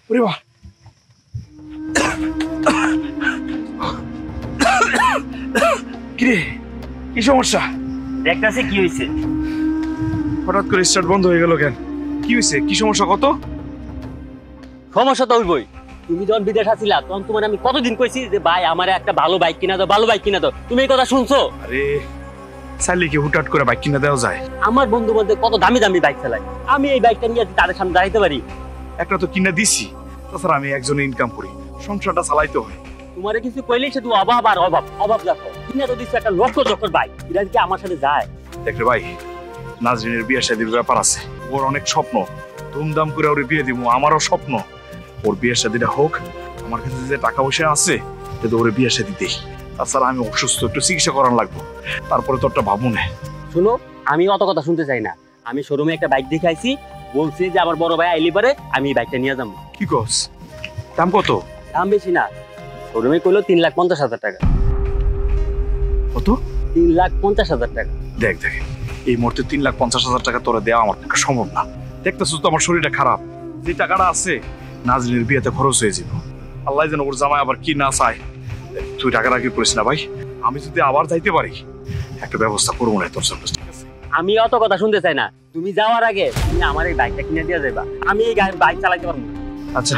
ওরে বাহ, কিরে কি সমস্যা? দেখতেছে কি হয়েছে? হঠাৎ করে স্টার্ট বন্ধ হয়ে গেল কেন? কি হয়েছে? কি সমস্যা কত? সমস্যা তো হইবই। তুমি যখন বিদেশ আছিলা তখন তোমার আমি কতদিন কইছি যে ভাই আমার একটা ভালো বাইক কিনা দাও, ভালো বাইক কিনা দাও। তুমি এই কথা শুনছো? আরে চাইলে কি হুটহাট করে বাইক কিনে দেওয়া যায়? আমার বন্ধু বলতে কত দামি দামি বাইক চালায়, আমি এই বাইকটা নিয়ে তাদের সামনে দাঁড়াইতে পারি? একটা তো কিনে দিছি, তাছাড়া আমি একজনে ইনকাম করি, সংসারটা চালাইতে হয়। তোমারে কিছু কইলেই শুধু অভাব আর অভাব, অভাব দেখো। কিনা তো দিচ্ছ একটা লক্ষ চক্কর বাইক, এটা কি আমার সাথে যায়? দেখ রে ভাই, নাজরিনের বিয়ে শাদীর ব্যাপার আছে, ওর অনেক স্বপ্ন, ধুমধাম করে ওর বিয়ে দিব, আমারও স্বপ্ন ওর বিয়ে শাদীটা হোক। আমার কাছে যে টাকা পয়সা আছে কিন্তু ওর বিয়ে শাদী দেই, তাছাড়া আমি অসুস্থ, একটু চিকিৎসা করার লাগবো, তারপরে তো একটা ভাবু না। শুনো, আমি অত কথা শুনতে চাই না। আমি শোরুমে একটা বাইক দেখে আইছি, বলছি যে আমার বড় ভাই আইলি পারে আমি এই বাইকটা নিয়ে যাবো। কি কস? দাম কত? দাম বেশি না, শোরুমে কইলো 3,50,000 টাকা। কত? 3,50,000 টাকা। দেখ দেখ, এই মুহূর্তে 3,50,000 টাকা তোরা দেওয়া আমার পক্ষে সম্ভব না। দেখতেছিস তো আমার শরীরটা খারাপ, যে টাকাটা আছে নাজরিনের বিয়েতে খরচ হয়ে যাব। আল্লাহ যেন ওর জামাই আবার কি না চায়। তুই টাকাটা কি করিস না ভাই, আমি যদি আবার যাইতে পারি একটা ব্যবস্থা করবো না তোর সাথে, ঠিক আছে? আমি অত কথা শুনতে চাই না, তুমি যাওয়ার আগে তুমি আমার এই বাইকটা কিনে দিয়ে যাবা, আমি এই বাইক চালাতে পারবো না। আচ্ছা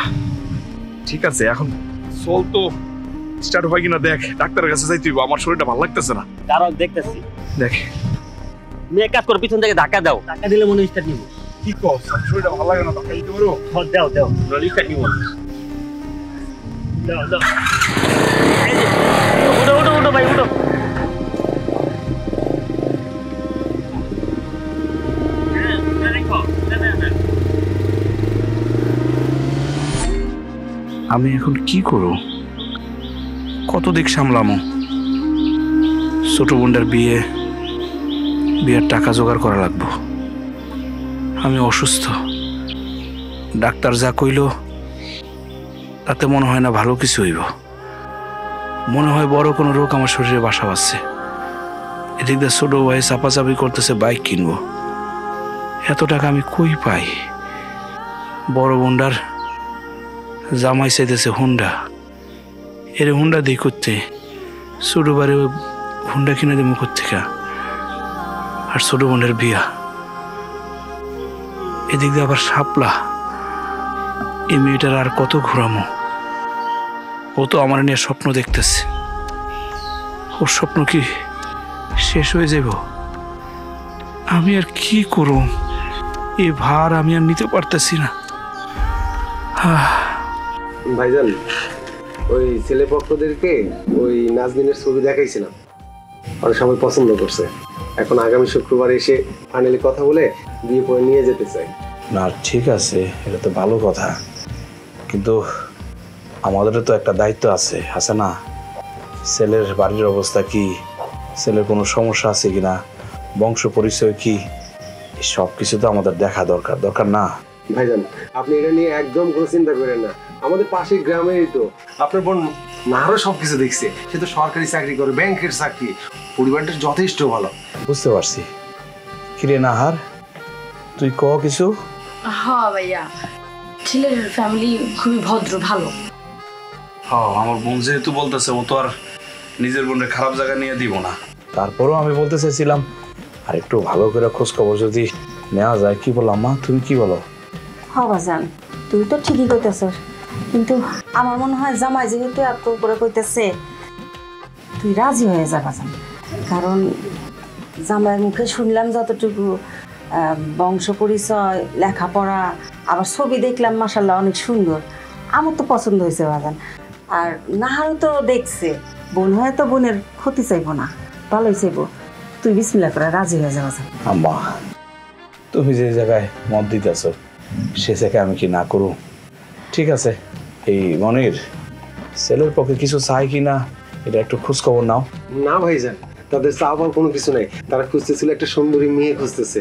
ঠিক আছে, এখন চল তো, স্টার্ট হয় কিনা দেখ, ডাক্তারের কাছে যাইতে হইব, আমার শরীরটা ভালো লাগতেছে না। কারণ দেখতেছি দেখ। তুমি এক কাজ করো, পিছন থেকে ধাক্কা দাও, ধাক্কা দিলে মনে স্টার্ট নিব। কি কস? আমার শরীরটা ভালো লাগে না, ধাক্কা দিতে পারো? দাও দাও, স্টার্ট নিব। দাও দাও, উঠো উঠো উঠো ভাই, উঠো। আমি এখন কি করব? কত দিক সামলামো? ছোট বোনটার বিয়ের টাকা জোগাড় করা লাগবো। আমি অসুস্থ, ডাক্তার যা কইল তাতে মনে হয় না ভালো কিছু হইব। মনে হয় বড় কোনো রোগ আমার শরীরে বাসা বাঁধছে। এদিক দিয়ে ছোট ভাই চাপাচাপি করতেছে বাইক কিনবো, এত টাকা আমি কই পাই? বড় বোনটার জামাই চাইতেছে হুন্ডা, এর হুন্ডা দিই করতে, ছোট বারে হুন্ডা কিনে দেবো কোথেকে? আর ছোট বোনের বিয়া, এদিক দিয়ে আবার শাপলা, এই মেয়েটার আর কত ঘুরামো? ও তো আমার নিয়ে স্বপ্ন দেখতেছে, ওর স্বপ্ন কি শেষ হয়ে যাব? আমি আর কি করব? এই ভার আমি আর নিতে পারতেছি না। ভাইজান, ওই ছেলে পক্ষদেরকে ওই নাজনীনের ছবি দেখাইছিলাম, ওরা সবাই পছন্দ করছে। এখন আগামী শুক্রবার এসে ফাইনালি কথা বলে বিয়ে করে নিয়ে যেতে চাই। না ঠিক আছে, এটা তো ভালো কথা, কিন্তু আমাদেরও তো একটা দায়িত্ব আছে, আছে না? ছেলের বাড়ির অবস্থা কি, ছেলের কোনো সমস্যা আছে কিনা, বংশ পরিচয় কি, সব কিছু তো আমাদের দেখা দরকার না? ভাইজান, আপনি এটা নিয়ে একদম কোনো চিন্তা করেন না, আমাদের পাশের গ্রামেরই তো। আপনার বোন নাহারও সবকিছু দেখছে, সে তো সরকারি চাকরি করে, ব্যাংকের চাকরি, পরিবারটা যথেষ্ট ভালো। বুঝতে পারছি। কিরে নাহার, তুই ক কিছু? হ্যাঁ ভাইয়া, ছেলের ফ্যামিলি খুবই ভদ্র, ভালো। হ্যাঁ, আমার বোন যেহেতু বলতেছে, ও তো আর নিজের বোনের খারাপ জায়গা নিয়ে দিব না। তারপরেও আমি বলতে চাইছিলাম আর একটু ভালো করে খোঁজ খবর যদি নেওয়া যায়। কি বললাম মা, তুমি কি বলো? হ্যাঁ বাজান, তুই তো ঠিকই কইতেছ, কিন্তু আমার মনে হয় জামাই যেহেতু এত করে কইতেছে, তুই রাজি হয়ে যা বাজান। কারণ জামাইয়ের মুখে শুনলাম যতটুকু, বংশ পরিচয়, লেখাপড়া, আবার ছবি দেখলাম মাশাআল্লাহ অনেক সুন্দর, আমার তো পছন্দ হয়েছে বাজান। আর নাহারও তো দেখছে, বোন হয়ে তো বোনের ক্ষতি চাইবো না, ভালোই চাইবো। তুই বিসমিল্লাহ করে রাজি হয়ে যা বাজান। আম্মা, তুমি যে জায়গায় মত দিতেছ সে জায়গায় আমি কি না করু? ঠিক আছে, এই মনির ছেলের পক্ষে কিছু চাই কি না এটা একটু খোঁজ খবর নাও। না ভাইজান, তাদের চাওয়ার কোনো কিছু নাই, তারা খুঁজতেছিল একটা সুন্দরী মেয়ে খুঁজতেছে।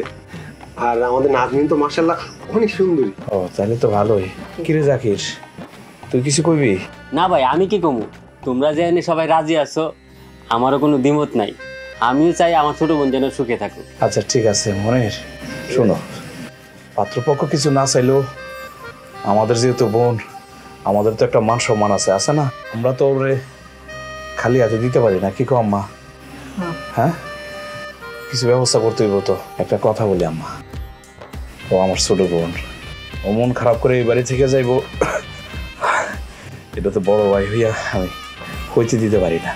আর আমাদের নাজনীন তো মাশাআল্লাহ অনেক সুন্দরী। ও তাহলে তো ভালোই। কিরে জাকির, তুই কিছু কইবি? না ভাই, আমি কি কমু? তোমরা যে এনে সবাই রাজি আছো, আমারও কোনো দ্বিমত নাই। আমিও চাই আমার ছোট বোন যেন সুখে থাকুক। আচ্ছা ঠিক আছে মনির, শোনো, পাত্রপক্ষ কিছু না চাইলেও আমাদের যেহেতু বোন আমাদের তো একটা মান সম্মান আছে না? আমরা তো ওরে খালি হাতে দিতে পারি না, কি কো আম্মা? হ্যাঁ, কিছু ব্যবস্থা করতে হইব তো। একটা কথা বলি আম্মা, ও আমার ছোট বোন, ও মন খারাপ করে এই বাড়ি থেকে যাইব, এটা তো বড় ভাই হইয়া আমি হইতে দিতে পারি না।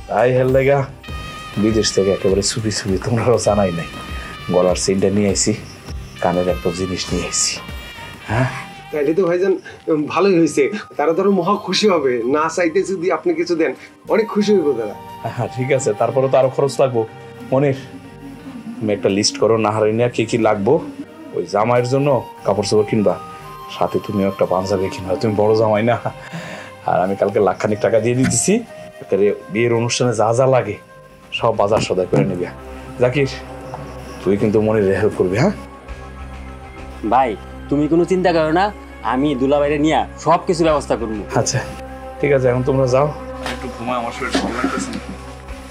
তাই হেল লেগা বিদেশ থেকে একেবারে ছুপি ছুপি, তোমরাও জানাই নাই, গলার চেইনটা নিয়ে আইছি, কানের একটা জিনিস নিয়ে আইছি। হ্যাঁ, তাইলে তো ভাইজান ভালোই হয়েছে। তারা ধরো মহা খুশি হবে, না চাইতে যদি আপনি কিছু দেন অনেক খুশি হইব তারা। হ্যাঁ ঠিক আছে, তারপরে তো আরো খরচ লাগবো। মনির, তুমি একটা লিস্ট করো নাহারিনা কি কি লাগবো। ওই জামাইয়ের জন্য কাপড় চোপড় কিনবা, সাথে তুমিও একটা পাঞ্জাবি কিনবা, তুমি বড় জামাই না। আর আমি কালকে লাখখানিক টাকা দিয়ে দিতেছি, বিয়ের অনুষ্ঠানে যা যা লাগে সব বাজার সদাই করে নিবি। জাকির, তুই কিন্তু মনির হেল্প করবি। হ্যাঁ ভাই তুমি কোনো চিন্তা করো না, আমি দুলাভাইরে নিয়ে সব কিছু ব্যবস্থা করবো। আচ্ছা ঠিক আছে, এখন তোমরা যাও, একটু ঘুমায়, আমার শরীর ভালো লাগতেছে না।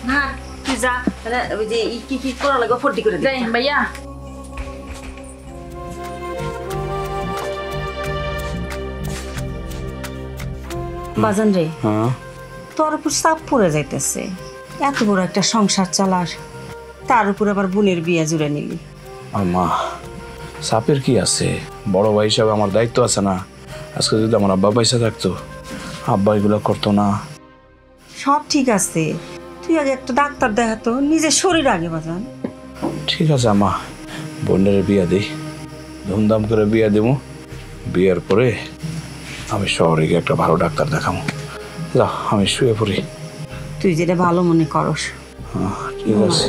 না তুই যা, তাহলে ওই যে কি কি করা লাগবে ফর্টি করে যাই ভাইয়া। বাজান রে, হ্যাঁ, তোর উপর চাপ পড়ে যাইতেছে। এত বড় একটা সংসার চালার, তার উপর আবার বোনের বিয়ে জুড়ে নিলি। আম্মা সাপের কি আছে, বড় ভাই হিসাবে আমার দায়িত্ব আছে না? আজকে যদি আমার আব্বা পয়সা থাকতো, আব্বা এগুলো করতো না। সব ঠিক আছে, তুই আগে একটা ডাক্তার দেখাতো, নিজের শরীর আগে বাজান। ঠিক আছে আম্মা, বোনের বিয়ে দিই, ধুমধাম করে বিয়ে দেবো। বিয়ের পরে আমি শহরে গিয়ে একটা ভালো ডাক্তার দেখাবো। যা, আমি শুয়ে পড়ি। তুই যেটা ভালো মনে করস। হ্যাঁ ঠিক আছে।